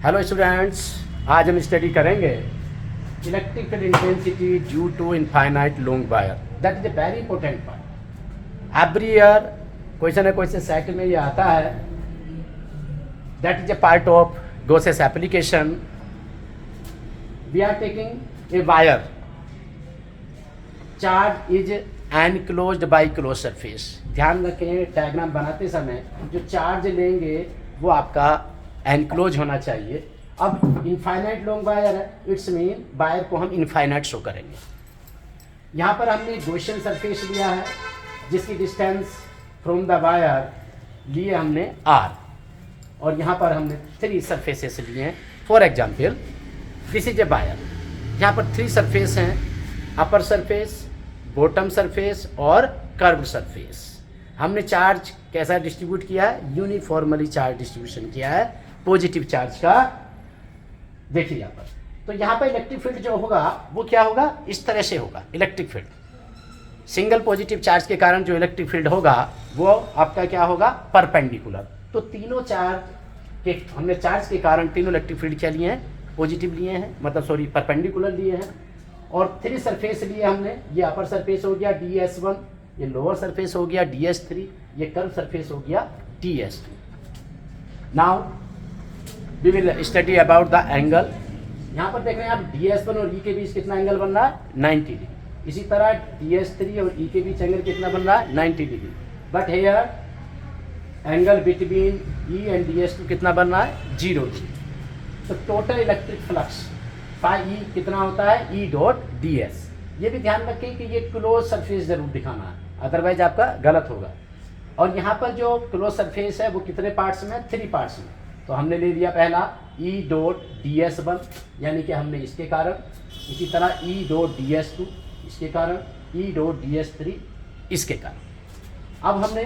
Hello students, आज हम study करेंगे electric field intensity due to infinite long wire. That is a very important part. Every year question है, question set में ये आता है। That is a part of Gauss's application. We are taking a wire, charge is enclosed by close surface. ध्यान रखें, diagram बनाते समय जो चार्ज लेंगे वो आपका एनक्लोज होना चाहिए। अब इनफाइनाइट लॉन्ग वायर है, इट्स मीन वायर को हम इनफाइनाइट शो करेंगे। यहाँ पर हमने गॉसियन सरफेस लिया है जिसकी डिस्टेंस फ्रॉम द वायर लिए हमने r, और यहाँ पर हमने 3 सरफेसेस लिए हैं। For example this is a wire, यहाँ पर 3 सरफेस हैं, अपर सरफेस, बॉटम सरफेस और कर्व्ड सरफेस। हमने चार्ज कैसा डिस्ट्रीब्यूट किया है? यूनिफॉर्मली चार्ज डिस्ट्रीब्यूशन किया है पॉजिटिव चार्ज का। देखिए यहाँ पर, तो यहाँ पर इलेक्ट्रिक फील्ड जो होगा वो क्या होगा? इस तरह से होगा। Electric field single positive charge के कारण जो इलेक्ट्रिक फील्ड होगा वो आपका क्या होगा? परपेंडिकुलर। तो तीनों चार्ज के, हमने चार्ज के कारण तीनों इलेक्ट्रिक फील्ड क्या लिए हैं? पॉजिटिव लिए हैं, मतलब सॉरी परपेंडिकुलर लिए हैं। और 3 सरफेस लिए हमने। ये अपर सरफेस हो गया ds1, ये लोअर सरफेस हो गया ds3, ये कर्व सरफेस हो गया ds2। Now we will study about the angle. यहाँ पर देख रहे हैं आप ds1 और e के बीच कितना एंगल बन रहा है? 90 डिग्री। इसी तरह ds3 और e के बीच एंगल कितना बन रहा है? 90 डिग्री। But here angle between e and ds2 कितना बन रहा है? 0 डिग्री। तो total electric flux phi E कितना होता है? E dot D S. ये भी ध्यान रखें कि ये क्लोज सरफेस जरूर दिखाना है, अदरवाइज आपका गलत होगा। और यहाँ पर जो क्लोज सरफेस है वो कितने पार्ट्स में? 3 पार्ट्स में। तो हमने ले लिया पहला ई डॉट डी एस 1, यानी कि हमने इसके कारण, इसी तरह ई डॉट डी एस 2 इसके कारण, ई डॉट डी एस 3 इसके कारण। अब हमने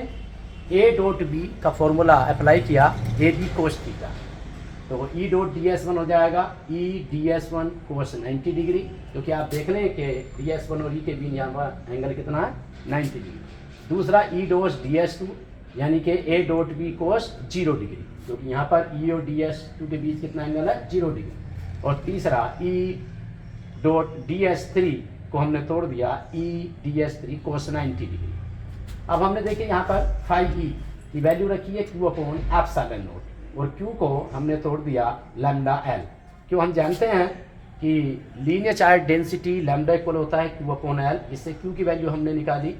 ए डॉट बी का फॉर्मूला अप्लाई किया, ए बी कोस थीटा। तो ई डॉट डी एस 1 हो जाएगा ई डी एस 1 कोस 90 डिग्री, क्योंकि आप देख लें कि डी एस 1 और ई के बीच यहाँ पर एंगल कितना है? 90 डिग्री। दूसरा ई डॉट डी एस 2 यानी कि ए डॉट बी कोस 0 डिग्री, क्योंकि यहाँ पर ई और डी एस 2 के बीच कितना एंगल है? 0 डिग्री। और तीसरा ई डॉट डी एस 3 को हमने तोड़ दिया ई डी एस 3 कोस 90 डिग्री। अब हमने देखे यहाँ पर फाई ई की वैल्यू रखी है क्यू अपॉन एप्सिलॉन नॉट, और Q को हमने तोड़ दिया लैम्डा L। क्यों? हम जानते हैं कि linear charge density lambda equal होता है Q अपॉन L। इससे Q की वैल्यू हमने निकाली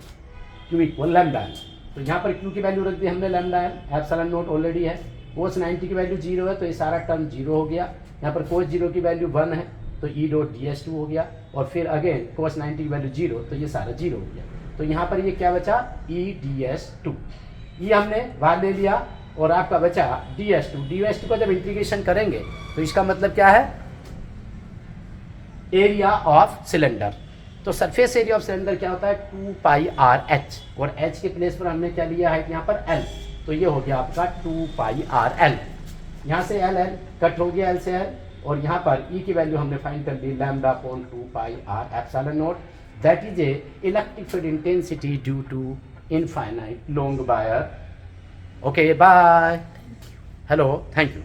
Q इक्वल लैम्डा L। तो यहाँ पर Q की वैल्यू रख दी हमने lambda L। Epsilon not already है, कोस 90 की वैल्यू 0 है तो ये सारा टर्म 0 हो गया। यहाँ पर कोस 0 की वैल्यू 1 है तो ई डॉट डी एस 2 हो गया, और फिर अगेन कोस 90 की वैल्यू 0 तो ये सारा 0 हो गया। तो यहाँ पर ये क्या बचा? E D S 2। ये हमने बाहर ले लिया और आपका बचा ds2। ds2 का जब इंटीग्रेशन करेंगे तो इसका मतलब क्या है? Area of cylinder. तो सरफेस एरिया ऑफ सिलेंडर क्या होता है? 2 पाई आर एच, और h के प्लेस पर हमने क्या लिया है यहाँ पर? l। तो ये हो गया आपका 2 पाई आर एल। यहाँ से l कट हो गया, l से l, और यहाँ पर e की वैल्यू हमने फाइंड कर ली lambda upon 2 pi R epsilon naught. That is a electric field intensity due to infinite long wire. Okay, bye. Hello, thank you.